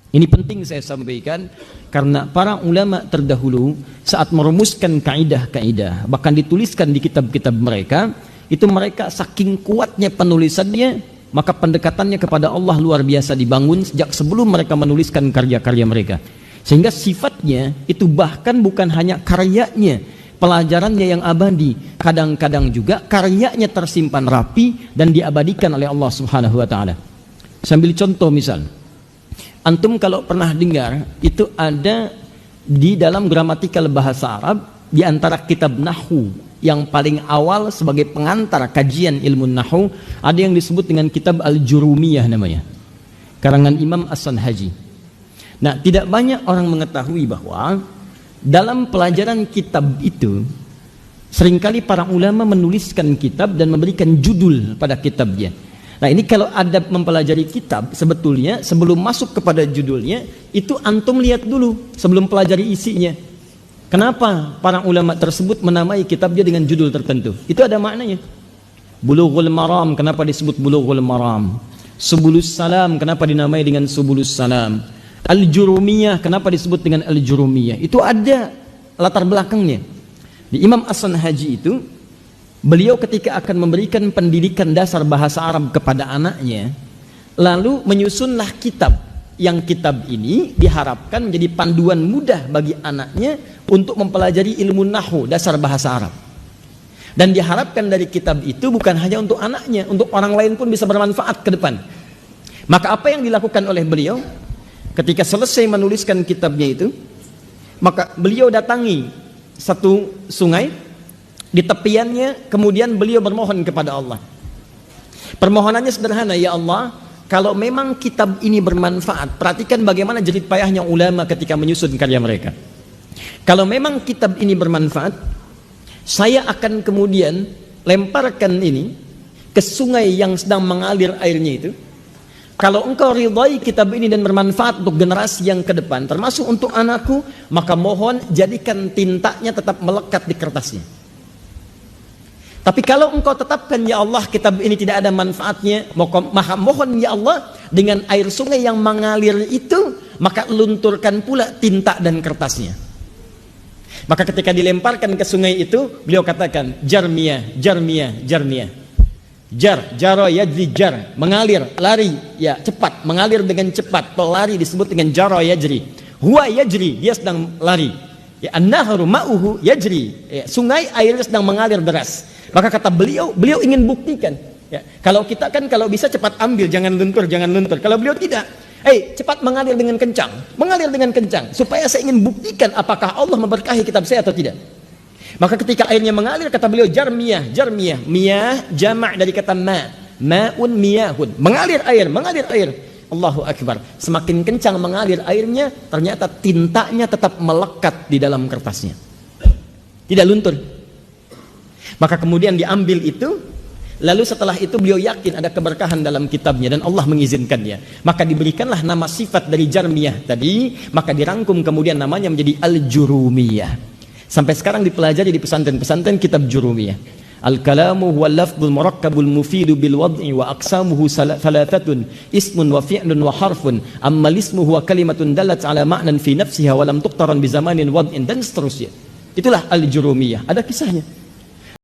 Ini penting saya sampaikan karena para ulama terdahulu saat merumuskan kaidah-kaidah, bahkan dituliskan di kitab-kitab mereka, itu mereka saking kuatnya penulisannya, maka pendekatannya kepada Allah luar biasa dibangun sejak sebelum mereka menuliskan karya-karya mereka. Sehingga sifatnya itu bahkan bukan hanya karyanya, pelajarannya yang abadi, kadang-kadang juga karyanya tersimpan rapi dan diabadikan oleh Allah Subhanahu wa taala. Sambil contoh misal, antum kalau pernah dengar itu ada di dalam gramatikal bahasa Arab di antara kitab nahwu yang paling awal sebagai pengantar kajian ilmu nahwu ada yang disebut dengan kitab Al-Jurumiyah namanya, karangan Imam As-Sanhaji. Nah, tidak banyak orang mengetahui bahwa dalam pelajaran kitab itu seringkali para ulama menuliskan kitab dan memberikan judul pada kitabnya. Nah, ini kalau ada mempelajari kitab, sebetulnya sebelum masuk kepada judulnya itu antum lihat dulu sebelum pelajari isinya. Kenapa para ulama tersebut menamai kitabnya dengan judul tertentu? Itu ada maknanya. Bulughul Maram, kenapa disebut Bulughul Maram? Subulus Salam, kenapa dinamai dengan Subulus Salam? Al-Jurumiyah, kenapa disebut dengan Al-Jurumiyah? Itu ada latar belakangnya. Di Imam As-Sanhaji itu, beliau ketika akan memberikan pendidikan dasar bahasa Arab kepada anaknya, lalu menyusunlah kitab, yang kitab ini diharapkan menjadi panduan mudah bagi anaknya untuk mempelajari ilmu nahwu dasar bahasa Arab. Dan diharapkan dari kitab itu bukan hanya untuk anaknya, untuk orang lain pun bisa bermanfaat ke depan. Maka apa yang dilakukan oleh beliau ketika selesai menuliskan kitabnya itu, maka beliau datangi satu sungai, di tepiannya kemudian beliau bermohon kepada Allah. Permohonannya sederhana, ya Allah, kalau memang kitab ini bermanfaat, perhatikan bagaimana jerih payahnya ulama ketika menyusun karya mereka. Kalau memang kitab ini bermanfaat, saya akan kemudian lemparkan ini ke sungai yang sedang mengalir airnya itu. Kalau engkau ridhai kitab ini dan bermanfaat untuk generasi yang ke depan, termasuk untuk anakku, maka mohon jadikan tintanya tetap melekat di kertasnya. Tapi kalau engkau tetapkan, ya Allah, kitab ini tidak ada manfaatnya, maka mohon ya Allah, dengan air sungai yang mengalir itu, maka lunturkan pula tinta dan kertasnya. Maka ketika dilemparkan ke sungai itu, beliau katakan, jarmiyah, jarmiyah, jarmiyah. Jaro yajri jar, mengalir, lari, ya cepat, mengalir dengan cepat, pelari disebut dengan jaro yajri. Huwa yajri, dia sedang lari. Ya, an-nahru ma'uhu yajri, ya, sungai airnya sedang mengalir deras. Maka kata beliau ingin buktikan, ya, kalau kita kan kalau bisa cepat ambil, jangan luntur, jangan luntur. Kalau beliau tidak, cepat mengalir dengan kencang, supaya saya ingin buktikan apakah Allah memberkahi kitab saya atau tidak. Maka ketika airnya mengalir, kata beliau, jarmiyah, jarmiyah, miyah jamak dari kata ma'un miyahun, mengalir air. Allahu Akbar. Semakin kencang mengalir airnya, ternyata tintanya tetap melekat di dalam kertasnya, tidak luntur. Maka kemudian diambil itu, lalu setelah itu beliau yakin ada keberkahan dalam kitabnya dan Allah mengizinkannya. Maka diberikanlah nama sifat dari jarmiyah tadi, maka dirangkum kemudian namanya menjadi Al-Jurumiyah. Sampai sekarang dipelajari di pesantren-pesantren kitab Jurumiyah. Al-kalamu huwa lafdhul murakkabul mufidu bil wad'i wa aqsamuhu thalathatun ismun wa fi'lun wa harfun amma ismu huwa kalimatun dalat ala ma'nan fi nafsiha wa lam tuqtaran bi zamanin wad'in, dan seterusnya. Itulah Al-Jurumiyah. Ada kisahnya.